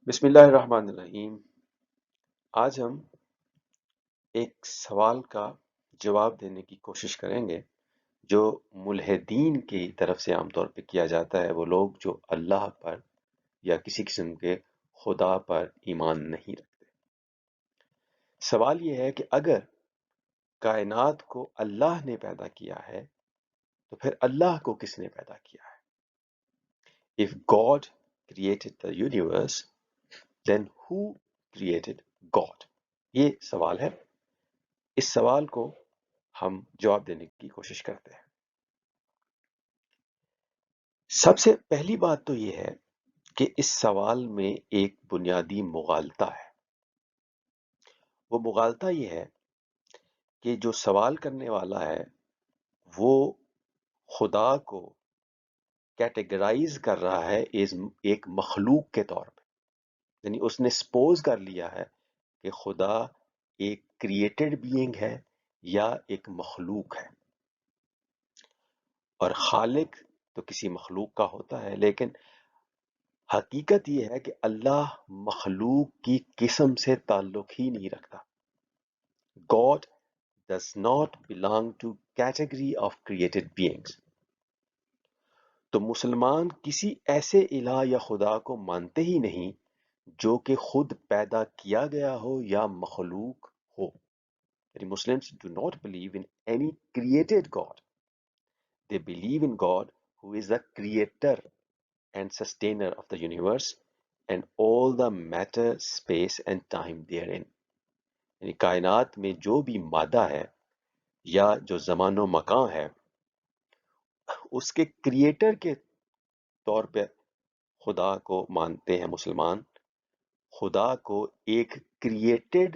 بسم اللہ الرحمن الرحیم۔ آج ہم ایک سوال کا جواب دینے کی کوشش کریں گے جو ملحدین کی طرف سے عام طور پہ کیا جاتا ہے، وہ لوگ جو اللہ پر یا کسی قسم کے خدا پر ایمان نہیں رکھتے۔ سوال یہ ہے کہ اگر کائنات کو اللہ نے پیدا کیا ہے تو پھر اللہ کو کس نے پیدا کیا ہے؟ If God created the universe, then who created God؟ یہ سوال ہے۔ اس سوال کو ہم جواب دینے کی کوشش کرتے ہیں۔ سب سے پہلی بات تو یہ ہے کہ اس سوال میں ایک بنیادی مغالطہ ہے۔ وہ مغالطہ یہ ہے کہ جو سوال کرنے والا ہے وہ خدا کو کیٹیگرائز کر رہا ہے ایک مخلوق کے طور پہ، یعنی اس نے سپوز کر لیا ہے کہ خدا ایک کریٹڈ بینگ ہے یا ایک مخلوق ہے، اور خالق تو کسی مخلوق کا ہوتا ہے، لیکن حقیقت یہ ہے کہ اللہ مخلوق کی قسم سے تعلق ہی نہیں رکھتا۔ God does not belong to category of created beings۔ تو مسلمان کسی ایسے الہ یا خدا کو مانتے ہی نہیں جو کہ خود پیدا کیا گیا ہو یا مخلوق ہو۔ یعنی Muslims do not believe in any created God۔ They believe in God who is the creator and sustainer of the universe and all the matter, space and time therein۔ یعنی کائنات میں جو بھی مادہ ہے یا جو زمان و مکان ہے، اس کے کریٹر کے طور پہ خدا کو مانتے ہیں مسلمان۔ خدا کو ایک کریٹڈ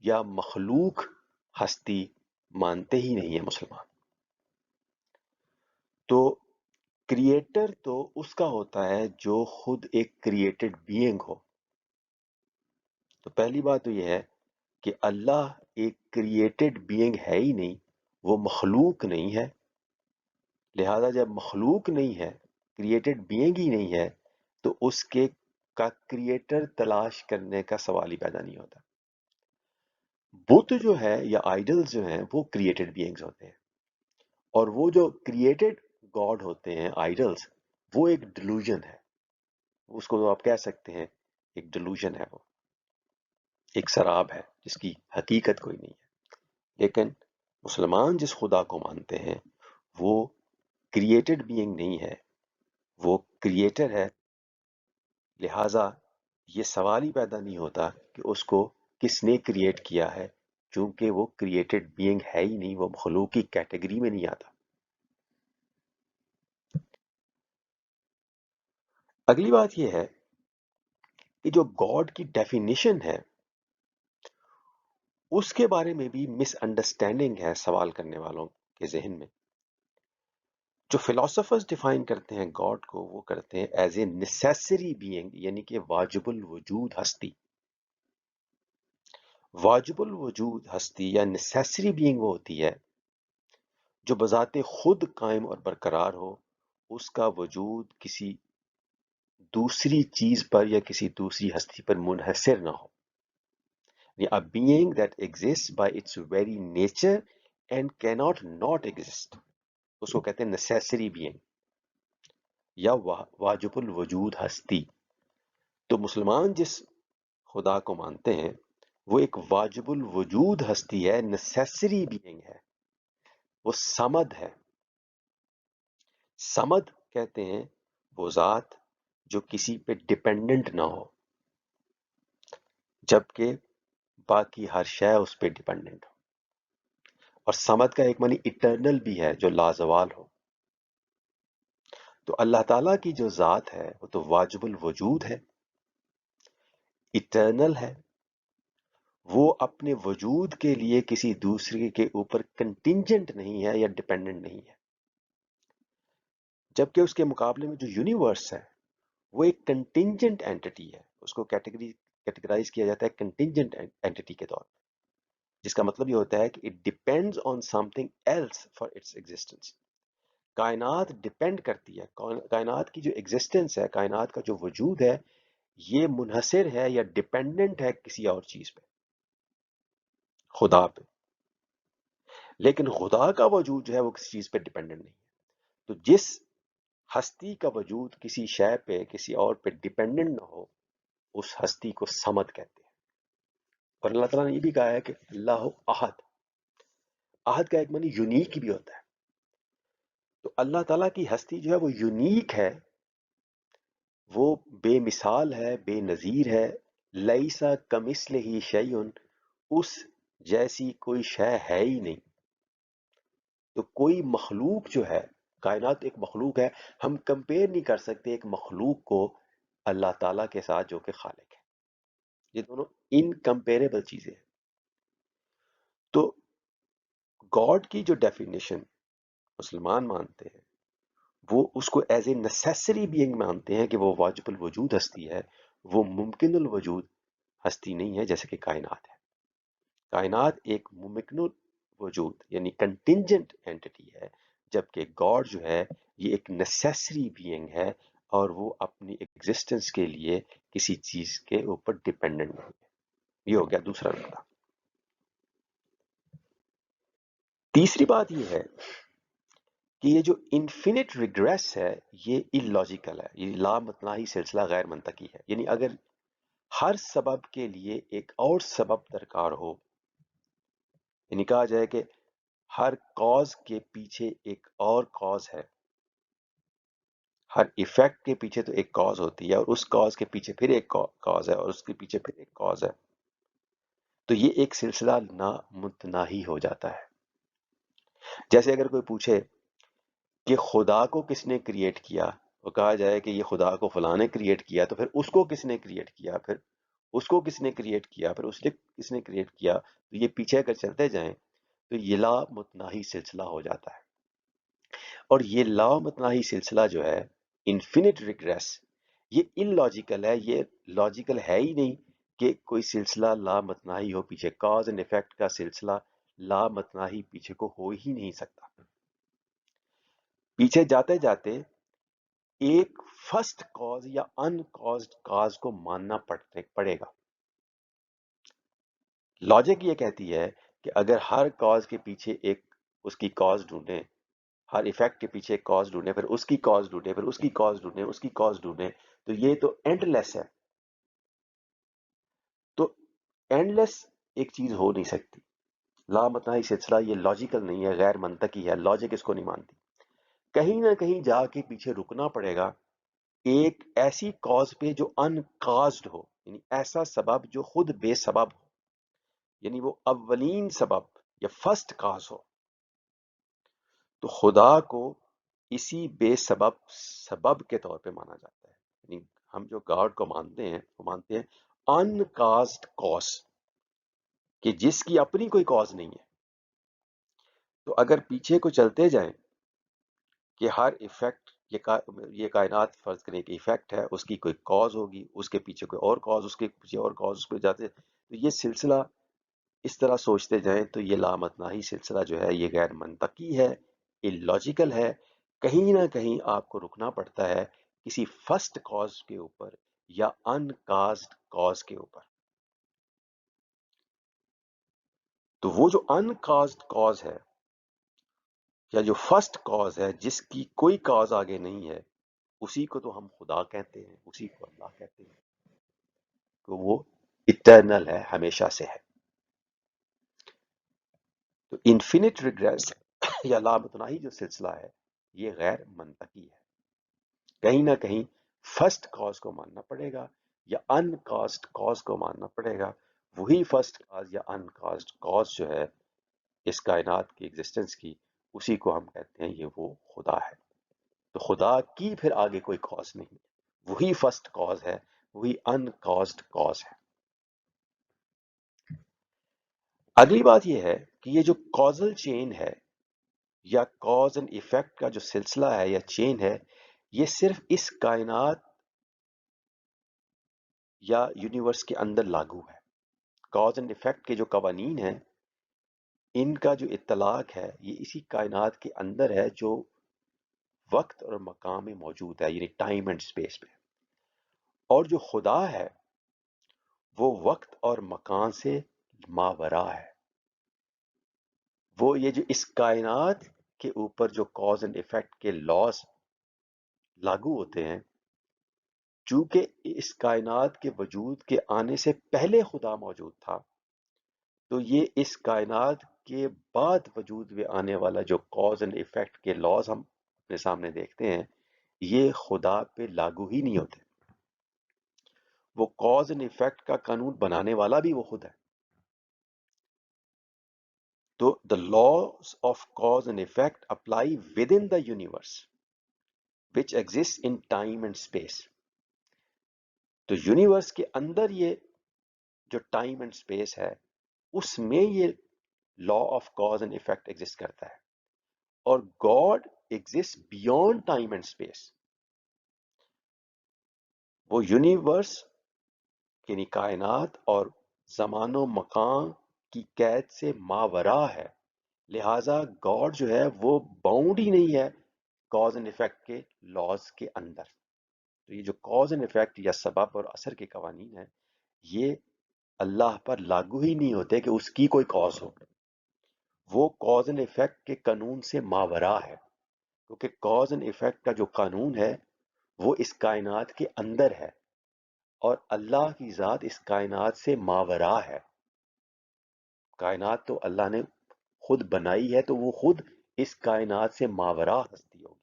یا مخلوق ہستی مانتے ہی نہیں ہے مسلمان۔ تو کریٹر تو اس کا ہوتا ہے جو خود ایک کریٹڈ بینگ ہو۔ تو پہلی بات تو یہ ہے کہ اللہ ایک کریٹڈ بینگ ہے ہی نہیں، وہ مخلوق نہیں ہے۔ لہذا جب مخلوق نہیں ہے، کریٹڈ بینگ ہی نہیں ہے، تو اس کے کا کریٹر تلاش کرنے کا سوال ہی پیدا نہیں ہوتا۔ بت جو ہے یا آئیڈلز جو ہیں وہ کریٹڈ بینگز ہوتے ہیں، اور وہ جو کریٹڈ گاڈ ہوتے ہیں آئیڈلز، وہ ایک ڈیلوژن ہے۔ اس کو آپ کہہ سکتے ہیں ایک ڈیلوژن ہے، وہ ایک سراب ہے جس کی حقیقت کوئی نہیں ہے۔ لیکن مسلمان جس خدا کو مانتے ہیں وہ کریٹڈ بینگ نہیں ہے، وہ کریٹر ہے۔ لہٰذا یہ سوال ہی پیدا نہیں ہوتا کہ اس کو کس نے کریٹ کیا ہے، چونکہ وہ کریٹڈ بینگ ہے ہی نہیں، وہ مخلوق کی کیٹیگری میں نہیں آتا۔ اگلی بات یہ ہے کہ جو گاڈ کی ڈیفینیشن ہے اس کے بارے میں بھی مس انڈرسٹینڈنگ ہے سوال کرنے والوں کے ذہن میں۔ جو فلاسفرز ڈیفائن کرتے ہیں گاڈ کو، وہ کرتے ہیں ایز اے نیسیسری بینگ، یعنی کہ واجب الوجود ہستی۔ واجب الوجود ہستی یا نیسیسری بینگ وہ ہوتی ہے جو بذات خود قائم اور برقرار ہو، اس کا وجود کسی دوسری چیز پر یا کسی دوسری ہستی پر منحصر نہ ہو۔ A being that exists by its very nature and cannot not exist، اس کو کہتے ہیں نیسیسری بینگ یا واجب الوجود ہستی۔ تو مسلمان جس خدا کو مانتے ہیں وہ ایک واجب الوجود ہستی ہے، نیسیسری بینگ ہے، وہ صمد ہے۔ صمد کہتے ہیں وہ ذات جو کسی پہ ڈیپینڈنٹ نہ ہو، جبکہ باقی ہر شے اس پہ ڈیپینڈنٹ ہو۔ اور صمد کا ایک معنی ایٹرنل بھی ہے، جو لازوال ہو۔ تو اللہ تعالیٰ کی جو ذات ہے وہ تو واجب الوجود ہے، ایٹرنل ہے، وہ اپنے وجود کے لیے کسی دوسرے کے اوپر کنٹینجنٹ نہیں ہے یا ڈیپینڈنٹ نہیں ہے۔ جبکہ اس کے مقابلے میں جو یونیورس ہے وہ ایک کنٹینجنٹ اینٹی ہے، اس کو کیٹیگرائز کیا جاتا ہے کنٹینجنٹ اینٹی کے طور پر، جس کا مطلب یہ ہوتا ہے کہ it depends on something else for its existence. کائنات ڈیپینڈ کرتی ہے، کائنات کی جو ایگزسٹنس ہے، کائنات کا جو وجود ہے، یہ منحصر ہے یا ڈپینڈنٹ ہے کسی اور چیز پہ، خدا پہ، لیکن خدا کا وجود جو ہے وہ کسی چیز پہ ڈپینڈنٹ نہیں ہے۔ تو جس ہستی کا وجود کسی شے پہ کسی اور پہ ڈپینڈنٹ نہ ہو، اس ہستی کو صمد کہتے ہیں۔ اور اللہ تعالیٰ نے یہ بھی کہا ہے کہ اللہ احد، احد کا ایک معنی یونیک بھی ہوتا ہے۔ تو اللہ تعالیٰ کی ہستی جو ہے وہ یونیک ہے، وہ بے مثال ہے، بے نظیر ہے۔ لیسا کمثلہ شیء، اس جیسی کوئی شے ہے ہی نہیں۔ تو کوئی مخلوق جو ہے، کائنات ایک مخلوق ہے، ہم کمپیئر نہیں کر سکتے ایک مخلوق کو اللہ تعالیٰ کے ساتھ جو کہ خالق ہے۔ یہ دونوں انکمپیریبل چیزیں ہیں۔ تو گاڈ کی جو ڈیفینیشن مسلمان مانتے ہیں، وہ اس کو ایز اے نیسیسری بینگ مانتے ہیں کہ وہ واجب الوجود ہستی ہے، وہ ممکن الوجود ہستی نہیں ہے جیسے کہ کائنات ہے۔ کائنات ایک ممکن الوجود یعنی کنٹینجنٹ اینٹی ہے، جبکہ گاڈ جو ہے یہ ایک نیسیسری بینگ ہے، اور وہ اپنی ایگزسٹنس کے لیے کسی چیز کے اوپر ڈیپینڈنٹ نہیں ہے۔ یہ ہو گیا دوسرا نقطہ۔ تیسری بات یہ ہے کہ یہ جو انفینٹ ریگریس ہے یہ illogical ہے، یہ لامتناہی سلسلہ غیر منطقی ہے۔ یعنی اگر ہر سبب کے لیے ایک اور سبب درکار ہو، یعنی کہا جائے کہ ہر کاز کے پیچھے ایک اور کاز ہے، ہر ایفیکٹ کے پیچھے تو ایک کاز ہوتی ہے، اور اس کاز کے پیچھے پھر ایک کاز ہے، اور اس کے پیچھے پھر ایک کاز ہے، تو یہ ایک سلسلہ نامتناہی ہو جاتا ہے۔ جیسے اگر کوئی پوچھے کہ خدا کو کس نے کریٹ کیا، وہ کہا جائے کہ یہ خدا کو فلاں نے کریٹ کیا، تو پھر اس کو کس نے کریٹ کیا، پھر اس کو کس نے کریٹ کیا، پھر اس نے کس نے کریٹ کیا، تو یہ پیچھے اگر چلتے جائیں تو یہ لا متناہی سلسلہ ہو جاتا ہے۔ اور یہ لا متناہی سلسلہ جو ہے انفینٹ ریگریس، یہ illogical ہے، یہ لاجیکل ہے ہی نہیں کہ کوئی سلسلہ لا متناہی ہو پیچھے، کاز اینڈ افیکٹ کا سلسلہ لا متناہی پیچھے کو ہو ہی نہیں سکتا۔ پیچھے جاتے جاتے ایک فرسٹ کاز یا ان کازڈ کاز کو ماننا پڑے گا۔ لاجک یہ کہتی ہے کہ اگر ہر کاز کے پیچھے ایک اس کی کاز ڈھونڈیں، ہر ایفیکٹ کے پیچھے ایک کاز ڈھونڈیں، پھر اس کی کاز ڈھونڈیں، پھر اس کی کاز ڈھونڈیں، اس کی کاز ڈھونڈیں، تو یہ تو اینڈ لیس ہے۔ تو اینڈ لیس ایک چیز ہو نہیں سکتی۔ لامتناہی سلسلہ یہ لاجیکل نہیں ہے، غیر منطقی ہے، لاجک اس کو نہیں مانتی۔ کہیں نہ کہیں جا کے پیچھے رکنا پڑے گا ایک ایسی کاز پہ جو ان کازڈ ہو، یعنی ایسا سبب جو خود بے سبب ہو، یعنی وہ اولین سبب یا فرسٹ کاز ہو۔ تو خدا کو اسی بے سبب سبب کے طور پہ مانا جاتا ہے۔ یعنی ہم جو گاڈ کو مانتے ہیں وہ مانتے ہیں ان کازڈ کاز، کہ جس کی اپنی کوئی کاز نہیں ہے۔ تو اگر پیچھے کو چلتے جائیں کہ ہر ایفیکٹ، یہ کائنات فرض کریں کہ ایفیکٹ ہے، اس کی کوئی کاز ہوگی، اس کے پیچھے کوئی اور کاز، اس کے پیچھے اور کاز، اس پہ جاتے، تو یہ سلسلہ اس طرح سوچتے جائیں تو یہ لامتناہی سلسلہ جو ہے یہ غیر منطقی ہے، illogical ہے۔ کہیں نہ کہیں آپ کو رکنا پڑتا ہے کسی فرسٹ کاز کے اوپر یا ان کازڈ کاز کے اوپر۔ تو وہ جو ان کازڈ کاز ہے یا جو فرسٹ کاز ہے جس کی کوئی کاز آگے نہیں ہے، اسی کو تو ہم خدا کہتے ہیں، اسی کو اللہ کہتے ہیں، تو وہ اٹرنل ہے، ہمیشہ سے ہے۔ تو انفینٹ ریگریس یا لامتناہی جو سلسلہ ہے یہ غیر منطقی ہے۔ کہیں نہ کہیں فرسٹ کاز کو ماننا پڑے گا یا ان کازڈ کاز کو ماننا پڑے گا۔ وہی فرسٹ کاز یا ان کازڈ کاز جو ہے اس کائنات کی ایگزسٹنس کی، اسی کو ہم کہتے ہیں یہ وہ خدا ہے۔ تو خدا کی پھر آگے کوئی کاز نہیں، وہی فرسٹ کاز ہے، وہی ان کازڈ کاز ہے۔ اگلی بات یہ ہے کہ یہ جو کازل چین ہے یا کاز اینڈ ایفیکٹ کا جو سلسلہ ہے یا چین ہے، یہ صرف اس کائنات یا یونیورس کے اندر لاگو ہے۔ کاز اینڈ ایفیکٹ کے جو قوانین ہیں ان کا جو اطلاق ہے یہ اسی کائنات کے اندر ہے جو وقت اور مقام میں موجود ہے، یعنی ٹائم اینڈ اسپیس میں۔ اور جو خدا ہے وہ وقت اور مکان سے ماورا ہے. وہ یہ جو اس کائنات کے اوپر جو کاز اینڈ افیکٹ کے لاز لاگو ہوتے ہیں، چونکہ اس کائنات کے وجود کے آنے سے پہلے خدا موجود تھا، تو یہ اس کائنات کے بعد وجود میں آنے والا جو کاز اینڈ افیکٹ کے لاز ہم اپنے سامنے دیکھتے ہیں، یہ خدا پہ لاگو ہی نہیں ہوتے. وہ کاز اینڈ افیکٹ کا قانون بنانے والا بھی وہ خود ہے. تو the laws of cause and effect apply within the universe which exists in time and space. تو یونیورس کے اندر یہ جو ٹائم اینڈ اسپیس ہے اس میں یہ law of cause and effect exist کرتا ہے. اور God exist beyond time and space. وہ یونیورس یعنی کائنات اور زمان و مکان کی قید سے ماورا ہے. لہذا گاڈ جو ہے وہ باؤنڈ ہی نہیں ہے کاز اینڈ افیکٹ کے لاز کے اندر. تو یہ جو کاز اینڈ افیکٹ یا سبب اور اثر کے قوانین ہیں، یہ اللہ پر لاگو ہی نہیں ہوتے کہ اس کی کوئی کاز ہو. وہ کاز اینڈ افیکٹ کے قانون سے ماورا ہے، کیونکہ کاز اینڈ افیکٹ کا جو قانون ہے وہ اس کائنات کے اندر ہے، اور اللہ کی ذات اس کائنات سے ماورا ہے. کائنات تو اللہ نے خود بنائی ہے، تو وہ خود اس کائنات سے ماورا ہستی ہوگی.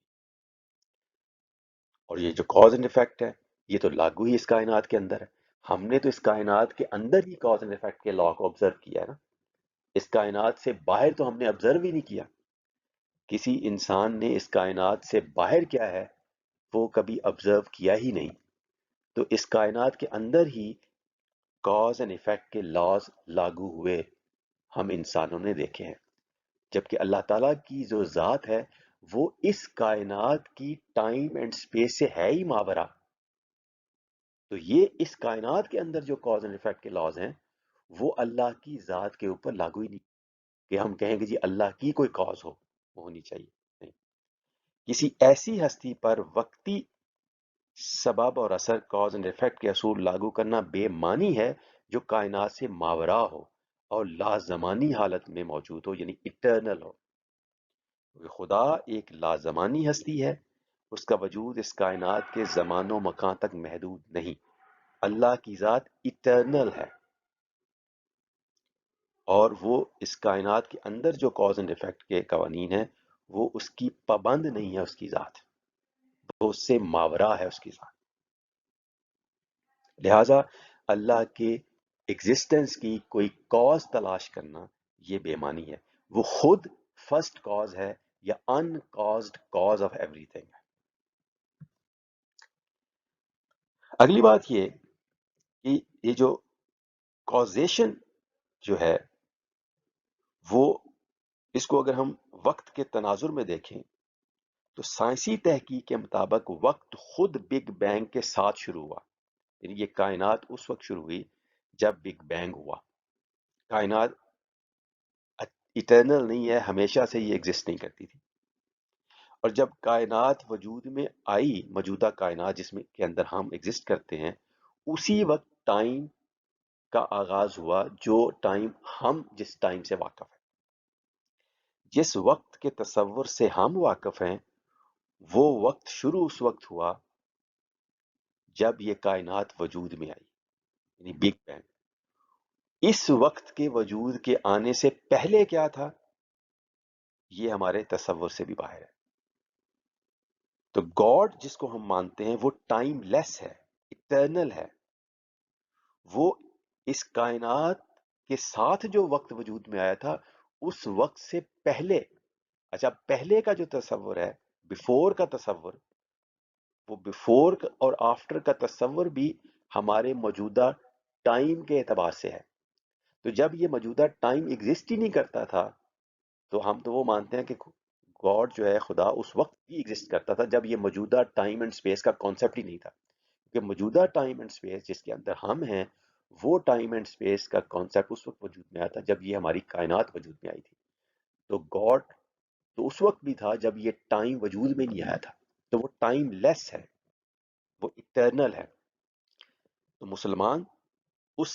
اور یہ جو کاز اینڈ افیکٹ ہے یہ تو لاگو ہی اس کائنات کے اندر ہے. ہم نے تو اس کائنات کے اندر ہی کاز اینڈ افیکٹ کے لا کو آبزرو کیا ہے نا. اس کائنات سے باہر تو ہم نے آبزرو ہی نہیں کیا. کسی انسان نے اس کائنات سے باہر کیا ہے وہ کبھی آبزرو کیا ہی نہیں. تو اس کائنات کے اندر ہی کاز اینڈ افیکٹ کے لاز لاگو ہوئے ہم انسانوں نے دیکھے ہیں. جبکہ اللہ تعالیٰ کی جو ذات ہے وہ اس کائنات کی ٹائم اینڈ سپیس سے ہے ہی ماورا. تو یہ اس کائنات کے اندر جو کاز اینڈ افیکٹ کے لاز ہیں وہ اللہ کی ذات کے اوپر لاگو ہی نہیں کہ ہم کہیں کہ جی اللہ کی کوئی کاز ہو وہ ہونی چاہیے. نہیں. کسی ایسی ہستی پر وقتی سبب اور اثر کاز اینڈ افیکٹ کے اصول لاگو کرنا بے معنی ہے جو کائنات سے ماورا ہو اور لازمانی حالت میں موجود ہو، یعنی اٹرنل ہو. خدا ایک لازمانی ہستی ہے، اس کا وجود اس کائنات کے زمان و مکان تک محدود نہیں. اللہ کی ذات اٹرنل ہے، اور وہ اس کائنات کے اندر جو کاز اینڈ افیکٹ کے قوانین ہیں وہ اس کی پابند نہیں ہے. اس کی ذات وہ اس سے ماورا ہے اس کی ذات. لہذا اللہ کے ایگزسٹنس کی کوئی کاز تلاش کرنا یہ بے معنی ہے. وہ خود فرسٹ کاز ہے یا uncaused cause of everything. اگلی بات یہ کہ یہ جو کازیشن جو ہے وہ اس کو اگر ہم وقت کے تناظر میں دیکھیں تو سائنسی تحقیق کے مطابق وقت خود بگ بینگ کے ساتھ شروع ہوا. یعنی یہ کائنات اس وقت شروع ہوئی جب بگ بینگ ہوا. کائنات ایٹرنل نہیں ہے، ہمیشہ سے یہ ایگزسٹ نہیں کرتی تھی. اور جب کائنات وجود میں آئی، موجودہ کائنات جس میں کے اندر ہم ایگزسٹ کرتے ہیں، اسی وقت ٹائم کا آغاز ہوا جو ٹائم ہم جس ٹائم سے واقف ہیں. جس وقت کے تصور سے ہم واقف ہیں وہ وقت شروع اس وقت ہوا جب یہ کائنات وجود میں آئی، یعنی بگ بینگ. اس وقت کے وجود کے آنے سے پہلے کیا تھا یہ ہمارے تصور سے بھی باہر ہے. تو گاڈ جس کو ہم مانتے ہیں وہ ٹائم لیس ہے، ایٹرنل ہے. وہ اس کائنات کے ساتھ جو وقت وجود میں آیا تھا اس وقت سے پہلے. اچھا، پہلے کا جو تصور ہے، بیفور کا تصور، وہ بیفور اور آفٹر کا تصور بھی ہمارے موجودہ ٹائم کے اعتبار سے ہے. تو جب یہ موجودہ ٹائم ایگزسٹ ہی نہیں کرتا تھا تو ہم تو وہ مانتے ہیں کہ گاڈ جو ہے خدا اس وقت ہی ایگزسٹ کرتا تھا جب یہ موجودہ ٹائم اینڈ سپیس کا کانسیپٹ ہی نہیں تھا. کہ موجودہ ٹائم اینڈ سپیس جس کے اندر ہم ہیں وہ ٹائم اینڈ سپیس کا کانسیپٹ اس وقت وجود میں آیا تھا جب یہ ہماری کائنات وجود میں آئی تھی. تو گاڈ تو اس وقت بھی تھا جب یہ ٹائم وجود میں نہیں آیا تھا. تو وہ ٹائم لیس ہے، وہ اٹرنل ہے. تو مسلمان اس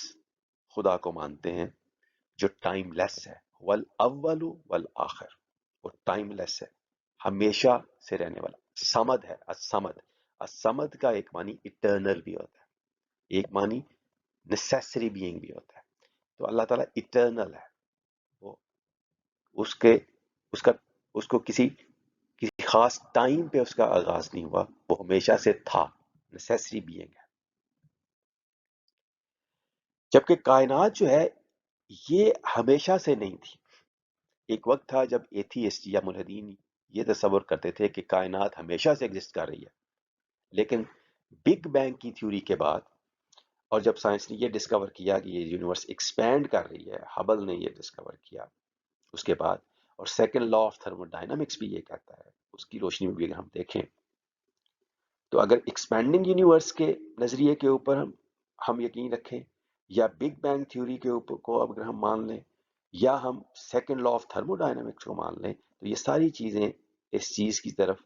خدا کو مانتے ہیں جو ٹائم لیس ہے، والاول والآخر، وہ ٹائم لیس ہے، ہمیشہ سے رہنے والا، سمد ہے، السمد۔ السمد کا ایک معنی اٹرنل بھی ہوتا ہے، ایک معنی نیسیسری بینگ بھی ہوتا ہے۔ تو اللہ تعالیٰ اٹرنل ہے، وہ اس کے اس کا اس کو کسی خاص ٹائم پہ اس کا آغاز نہیں ہوا، وہ ہمیشہ سے تھا، نیسیسری بینگ ہے۔ جبکہ کائنات جو ہے یہ ہمیشہ سے نہیں تھی۔ ایک وقت تھا جب ایتھیسٹ یا ملحدین یہ تصور کرتے تھے کہ کائنات ہمیشہ سے ایگزسٹ کر رہی ہے، لیکن بگ بینگ کی تھیوری کے بعد، اور جب سائنس نے یہ ڈسکور کیا کہ یہ یونیورس ایکسپینڈ کر رہی ہے، ہبل نے یہ ڈسکور کیا اس کے بعد، اور second law of thermo dynamics بھی یہ کہتا ہے، اس کی روشنی میں بھی اگر ہم دیکھیں تو اگر ایکسپینڈنگ یونیورس کے نظریے کے اوپر ہم یقین رکھیں، یا بگ بینگ تھیوری کے اوپر کو اگر ہم مان لیں، یا ہم second law of thermo dynamics کو مان لیں، تو یہ ساری چیزیں اس چیز کی طرف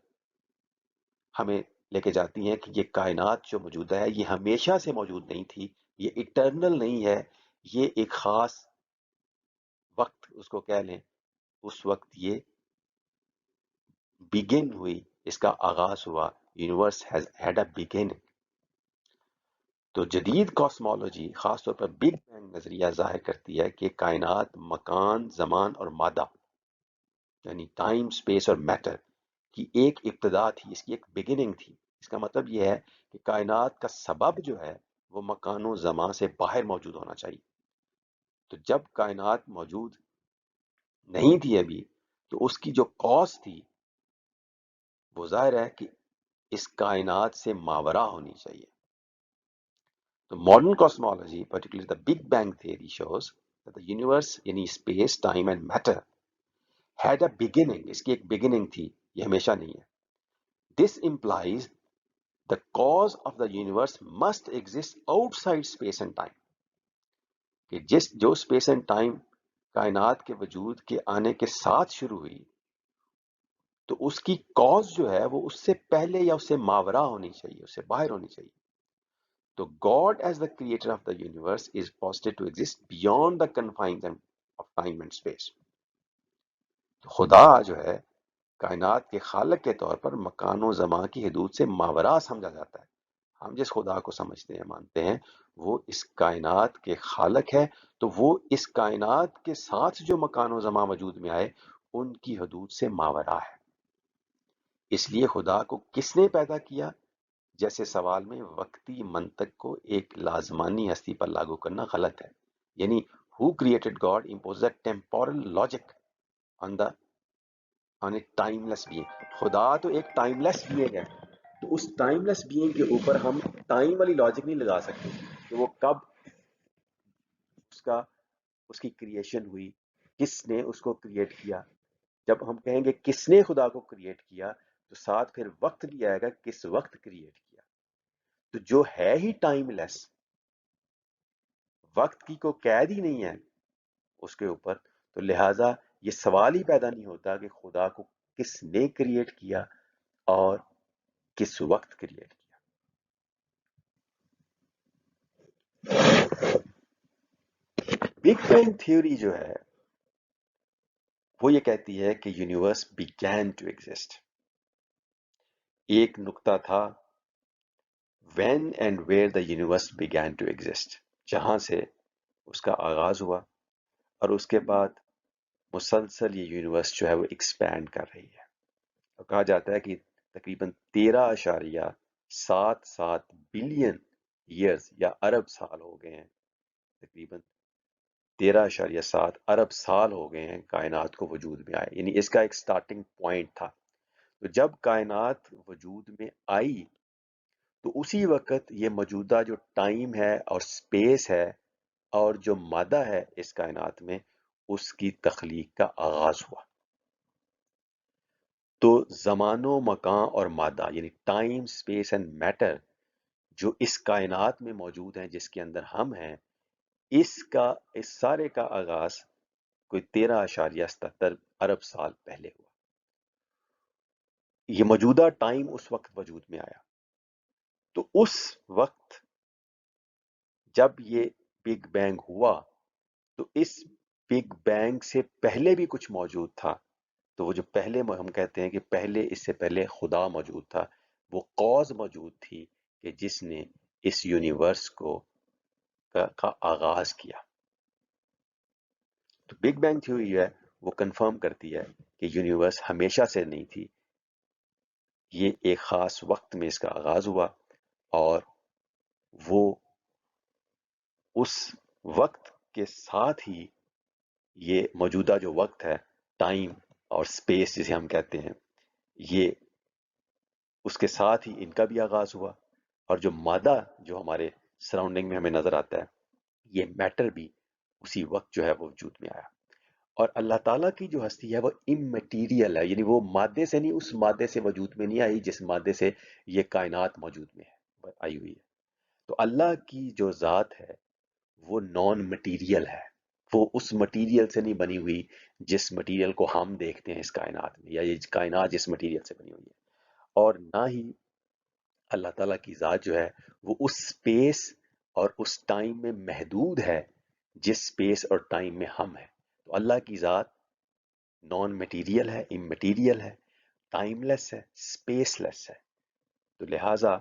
ہمیں لے کے جاتی ہیں کہ یہ کائنات جو موجودہ ہے یہ ہمیشہ سے موجود نہیں تھی، یہ اٹرنل نہیں ہے، یہ ایک خاص وقت اس کو کہہ لیں، اس وقت یہ بگن ہوئی، اس کا آغاز ہوا، universe has had a beginning. تو جدید کاسمولوجی خاص طور پر بگ بینگ نظریہ ظاہر کرتی ہے کہ کائنات مکان، زمان اور مادہ، یعنی ٹائم، اسپیس اور میٹر کی ایک ابتدا تھی، اس کی ایک بگننگ تھی۔ اس کا مطلب یہ ہے کہ کائنات کا سبب جو ہے وہ مکان و زمان سے باہر موجود ہونا چاہیے۔ تو جب کائنات موجود نہیں تھی ابھی، تو اس کی جو کاز تھی وہ ظاہر ہے کہ اس کائنات سے ماورا ہونی چاہیے۔ تو modern cosmology particularly the big bang theory shows that the universe یعنی space, time and matter had a beginning، اس کی ایک beginning تھی، یہ ہمیشہ نہیں ہے۔ This implies the cause of the universe must exist outside space and time، کہ جو space and time کائنات کے وجود کے آنے کے ساتھ شروع ہوئی، تو اس کی کاز جو ہے وہ اس سے پہلے یا اس سے ماورا ہونی چاہیے، اس سے باہر ہونی چاہیے۔ تو God as the creator of the universe is posited to exist beyond the confines of time and space۔ تو خدا جو ہے کائنات کے خالق کے طور پر مکان و زمان کی حدود سے ماورا سمجھا جاتا ہے۔ ہم جس خدا کو سمجھتے ہیں، مانتے ہیں، وہ اس کائنات کے خالق ہے، تو وہ اس کائنات کے ساتھ جو مکان و زمان وجود میں آئے ان کی حدود سے ماورا ہے۔ اس لیے خدا کو کس نے پیدا کیا؟ جیسے سوال میں وقتی منطق کو ایک لازمانی ہستی پر لاگو کرنا غلط ہے، یعنی who created God imposes a temporal logic on a timeless being۔ خدا تو ایک ٹائم لیس بینگ ہے، تو اس ٹائم لیس بینگ کے اوپر ہم ٹائم والی لاجک نہیں لگا سکتے کہ وہ کب اس کی کریشن ہوئی، کس نے اس کو کریٹ کیا۔ جب ہم کہیں گے کس نے خدا کو کریٹ کیا، تو ساتھ پھر وقت بھی آئے گا، کس وقت کریٹ کیا۔ تو جو ہے ہی ٹائم لیس، وقت کی کوئی قید ہی نہیں ہے اس کے اوپر، تو لہٰذا یہ سوال ہی پیدا نہیں ہوتا کہ خدا کو کس نے کریٹ کیا اور کس وقت کریٹ کیا۔ بگ بینگ تھیوری جو ہے وہ یہ کہتی ہے کہ یونیورس began to exist۔ ایک نقطہ تھا when and where the universe began to exist، جہاں سے اس کا آغاز ہوا، اور اس کے بعد مسلسل یہ یونیورس جو ہے وہ ایکسپینڈ کر رہی ہے۔ اور کہا جاتا ہے کہ تقریباً 13.77 بلین ایئرز یا ارب سال ہو گئے ہیں، تقریباً 13.7 ارب سال ہو گئے ہیں کائنات کو وجود میں آئے، یعنی اس کا ایک سٹارٹنگ پوائنٹ تھا۔ تو جب کائنات وجود میں آئی تو اسی وقت یہ موجودہ جو ٹائم ہے اور سپیس ہے اور جو مادہ ہے اس کائنات میں، اس کی تخلیق کا آغاز ہوا۔ تو زمان و مکان اور مادہ یعنی ٹائم، سپیس اینڈ میٹر جو اس کائنات میں موجود ہیں، جس کے اندر ہم ہیں، اس سارے کا آغاز کوئی 13.77 ارب سال پہلے ہوا۔ یہ موجودہ ٹائم اس وقت وجود میں آیا۔ تو اس وقت جب یہ بگ بینگ ہوا تو اس بگ بینگ سے پہلے بھی کچھ موجود تھا. تو وہ جو پہلے ہم کہتے ہیں کہ پہلے اس سے پہلے خدا موجود تھا، وہ کاز موجود تھی کہ جس نے اس یونیورس کا آغاز کیا. تو بگ بینگ تھیوری ہے وہ کنفرم کرتی ہے کہ یونیورس ہمیشہ سے نہیں تھی، یہ ایک خاص وقت میں اس کا آغاز ہوا، اور وہ اس وقت کے ساتھ ہی یہ موجودہ جو وقت ہے، ٹائم اور اسپیس جسے ہم کہتے ہیں، یہ اس کے ساتھ ہی ان کا بھی آغاز ہوا. اور جو مادہ جو ہمارے سراؤنڈنگ میں ہمیں نظر آتا ہے، یہ میٹر بھی اسی وقت جو ہے وہ وجود میں آیا. اور اللہ تعالیٰ کی جو ہستی ہے وہ اممیٹیریل ہے، یعنی وہ مادے سے نہیں، اس مادے سے وجود میں نہیں آئی جس مادے سے یہ کائنات موجود میں ہے، آئی ہوئی ہے. تو اللہ کی جو ذات ہے وہ نان مٹیریل ہے، وہ اس مٹیریل سے نہیں بنی ہوئی جس مٹیریل کو ہم دیکھتے ہیں اس کائنات میں، یا یہ کائنات جس مٹیریل سے بنی ہوئی ہے. اور نہ ہی اللہ تعالیٰ کی ذات جو ہے وہ اس سپیس اور اس ٹائم میں محدود ہے جس سپیس اور ٹائم میں ہم ہیں. تو اللہ کی ذات نان مٹیریل ہے، امٹیریل ہے، ٹائم لیس ہے، سپیس لیس ہے. تو لہٰذا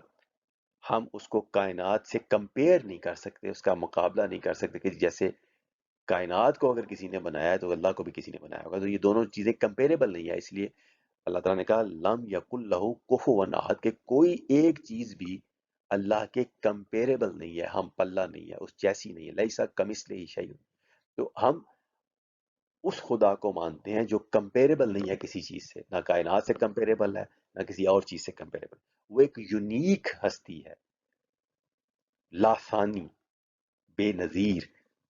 ہم اس کو کائنات سے کمپیئر نہیں کر سکتے، اس کا مقابلہ نہیں کر سکتے کہ جیسے کائنات کو اگر کسی نے بنایا ہے تو اللہ کو بھی کسی نے بنایا ہوگا. تو یہ دونوں چیزیں کمپیریبل نہیں ہے. اس لیے اللہ تعالیٰ نے کہا لم یکن لہو کفوا احد، کہ کوئی ایک چیز بھی اللہ کے کمپیریبل نہیں ہے، ہم پلہ نہیں ہے، اس جیسی نہیں ہے. لیسا کمثلہ شیء. تو ہم اس خدا کو مانتے ہیں جو کمپیریبل نہیں ہے کسی چیز سے، نہ کائنات سے کمپیریبل ہے، نہ کسی اور چیز سے کمپیریبل. وہ ایک یونیک ہستی ہے، لافانی، بے نظیر،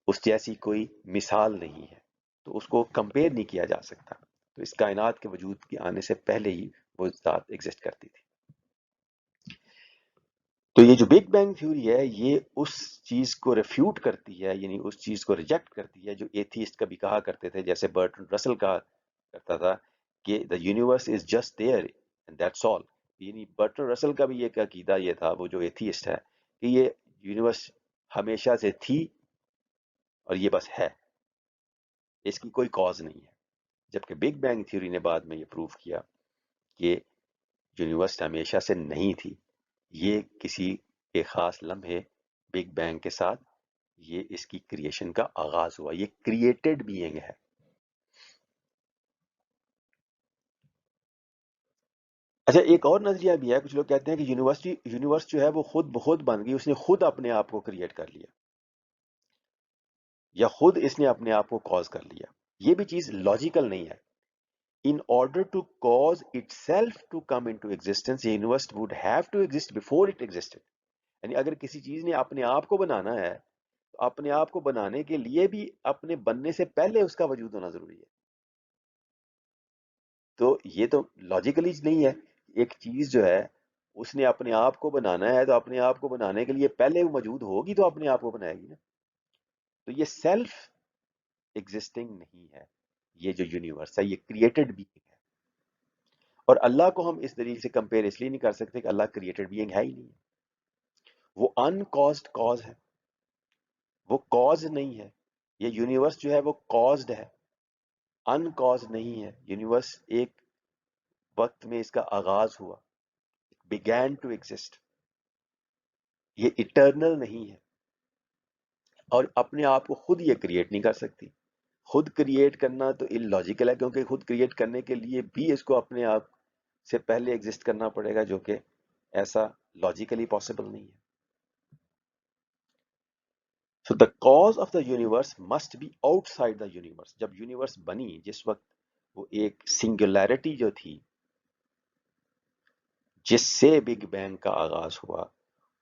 اس جیسی کوئی مثال نہیں ہے. تو اس کو کمپیئر نہیں کیا جا سکتا. تو اس کائنات کے وجود کے آنے سے پہلے ہی وہ ذات ایگزسٹ کرتی تھی. تو یہ جو بگ بینگ تھیوری ہے یہ اس چیز کو ریفیوٹ کرتی ہے، یعنی اس چیز کو ریجیکٹ کرتی ہے جو ایتھیسٹ کبھی کہا کرتے تھے، جیسے برٹن رسل کہا کرتا تھا کہ the universe is just there and that's all. یعنی برٹن رسل کا بھی ایک عقیدہ یہ تھا، وہ جو ایتھیسٹ ہے، کہ یہ یونیورس ہمیشہ سے تھی اور یہ بس ہے، اس کی کوئی کاز نہیں ہے. جبکہ بگ بینگ تھیوری نے بعد میں یہ پروف کیا کہ یونیورس ہمیشہ سے نہیں تھی، یہ کسی ایک خاص لمحے بگ بینگ کے ساتھ یہ اس کی کریشن کا آغاز ہوا، یہ کریٹڈ بینگ ہے. اچھا، ایک اور نظریہ بھی ہے، کچھ لوگ کہتے ہیں کہ یونیورس جو ہے وہ خود بخود بن گئی، اس نے خود اپنے آپ کو کریٹ کر لیا، یا خود اس نے اپنے آپ کو کاز کر لیا. یہ بھی چیز لاجیکل نہیں ہے. In order to cause itself to come into existence, the universe would have to exist before it existed. یعنی اگر کسی چیز نے اپنے آپ کو بنانا ہے تو اپنے آپ کو بنانے کے لیے بھی اپنے بننے سے پہلے اس کا وجود ہونا ضروری ہے. تو یہ تو لاجیکلی نہیں ہے. ایک چیز جو ہے اس نے اپنے آپ کو بنانا ہے تو اپنے آپ کو بنانے کے لیے پہلے وہ موجود ہوگی تو اپنے آپ کو بنائے گی نا. تو یہ سیلف ایگزسٹنگ نہیں ہے، یہ جو یونیورس ہے یہ کریٹڈ بھی ہے. اور اللہ کو ہم اس طریقے سے کمپیئر اس لیے نہیں کر سکتے کہ اللہ کریٹڈ بینگ ہے ہی نہیں، وہ ان کازڈ کاز ہے، وہ کاز نہیں ہے. یہ یونیورس جو ہے وہ کازڈ ہے، ان کاز نہیں ہے. یونیورس ایک وقت میں اس کا آغاز ہوا، began to exist. یہ اٹرنل نہیں ہے، اور اپنے آپ کو خود یہ کریٹ نہیں کر سکتی. خود کریٹ کرنا تو illogical ہے، کیونکہ خود کریٹ کرنے کے لیے بھی اس کو اپنے آپ سے پہلے ایگزسٹ کرنا پڑے گا، جو کہ ایسا لاجیکلی پاسبل نہیں ہے. So the cause of the universe must be outside the universe. جب یونیورس بنی، جس وقت وہ ایک سنگولیرٹی جو تھی جس سے بگ بینگ کا آغاز ہوا،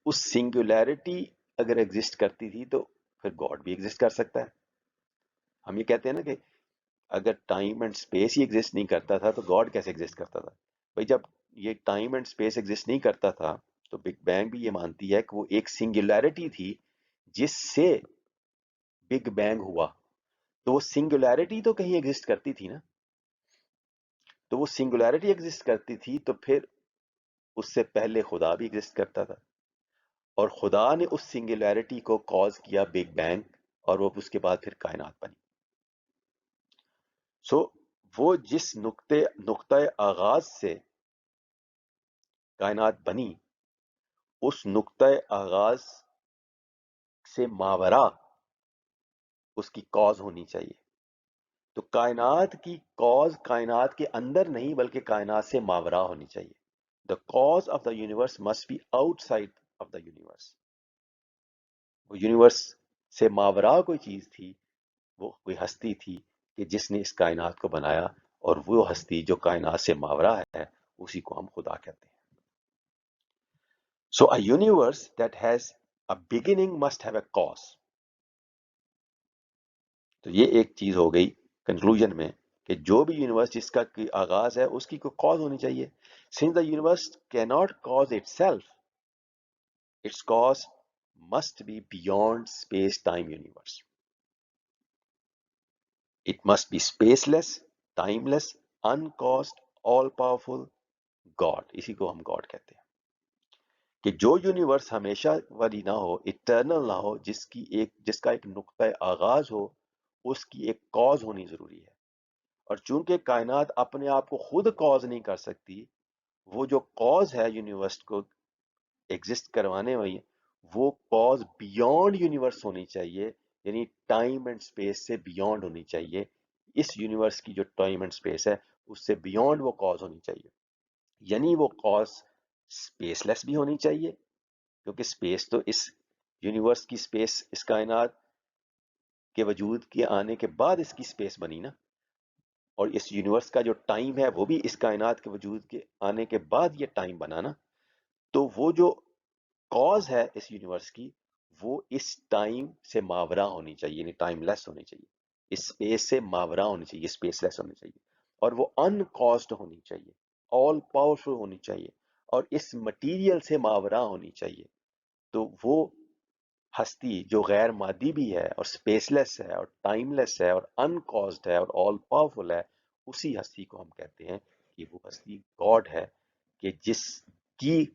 اس سنگولیرٹی اگر ایگزسٹ کرتی تھی تو پھر گاڈ بھی ایگزسٹ کر سکتا ہے. ہم یہ کہتے ہیں نا کہ اگر time and space he exist نہیں کرتا تھا تو گاڈ کیسے ایگزسٹ کرتا تھا. بھائی جب یہ ٹائم اینڈ اسپیس ایگزسٹ نہیں کرتا تھا تو بگ بینگ بھی یہ مانتی ہے کہ وہ ایک سنگولیرٹی تھی جس سے بگ بینگ ہوا. تو وہ سنگولیرٹی تو کہیں ایگزسٹ کرتی تھی نا. تو وہ سنگولیرٹی ایگزسٹ کرتی تھی تو پھر اس سے پہلے خدا بھی ایگزسٹ کرتا تھا. اور خدا نے اس سنگولیرٹی کو کاز کیا بگ بینگ، اور وہ اس کے بعد پھر کائنات بنی. سو وہ جس نقطۂ آغاز سے کائنات بنی، اس نقطۂ آغاز سے ماورا اس کی کاز ہونی چاہیے. تو کائنات کی کاز کائنات کے اندر نہیں بلکہ کائنات سے ماورا ہونی چاہیے. The cause of the universe must be outside of the universe. وہ یونیورس سے ماورا کوئی چیز تھی، وہ کوئی ہستی تھی کہ جس نے اس کائنات کو بنایا، اور وہ ہستی جو کائنات سے ماورا ہے اسی کو ہم خدا کہتے ہیں. سو a universe that has a beginning must have a cause. تو یہ ایک چیز ہو گئی کنکلوژن میں کہ جو بھی یونیورس جس کا آغاز ہے اس کی کوئی کاز ہونی چاہیے. Since the universe cannot cause itself, its cause must be beyond space-time universe. It must be spaceless, timeless, uncaused, all-powerful God. اسی کو ہم گاڈ کہتے ہیں. کہ جو یونیورس ہمیشہ والی نہ ہو، اٹرنل نہ ہو، جس کا ایک نقطۂ آغاز ہو، اس کی ایک کاز ہونی ضروری ہے. اور چونکہ کائنات اپنے آپ کو خود کاز نہیں کر سکتی، وہ جو کاز ہے یونیورس کو ایگزسٹ کروانے والی، وہ کاز بیونڈ یونیورس ہونی چاہیے، یعنی ٹائم اینڈ سپیس سے بیونڈ ہونی چاہیے. اس یونیورس کی جو ٹائم اینڈ سپیس ہے اس سے بیونڈ وہ کاز ہونی چاہیے. یعنی وہ کاز سپیس لیس بھی ہونی چاہیے، کیونکہ سپیس تو اس یونیورس کی سپیس اس کائنات کے وجود کے آنے کے بعد اس کی سپیس بنی نا، اور اس یونیورس کا جو ٹائم ہے وہ بھی اس کائنات کے وجود کے آنے کے بعد یہ ٹائم بنا نا. تو وہ جو کاز ہے اس یونیورس کی، وہ اس ٹائم سے ماورا ہونی چاہیے، یعنی ٹائم لیس ہونی چاہیے، اس اسپیس سے ماورا ہونی چاہیے، اسپیس لیس ہونی چاہیے، اور وہ ان کاسڈ ہونی چاہیے، آل پاورفل ہونی چاہیے، اور اس مٹیریل سے ماورا ہونی چاہیے. تو وہ ہستی جو غیر مادی بھی ہے اور اسپیس لیس ہے اور ٹائم لیس ہے اور ان کاسڈ ہے اور آل پاورفل ہے، اسی ہستی کو ہم کہتے ہیں کہ وہ ہستی گاڈ ہے، کہ جس کی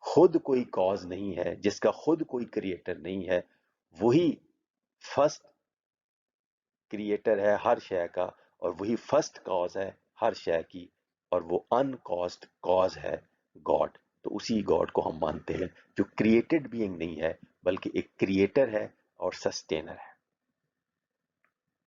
خود کوئی کاز نہیں ہے، جس کا خود کوئی کریٹر نہیں ہے، وہی فرسٹ کریٹر ہے ہر شے کا، اور وہی فرسٹ کاز ہے ہر شے کی، اور وہ ان کازڈ کاز ہے گاڈ. تو اسی گاڈ کو ہم مانتے ہیں جو کریٹڈ بینگ نہیں ہے بلکہ ایک کریٹر ہے اور سسٹینر ہے.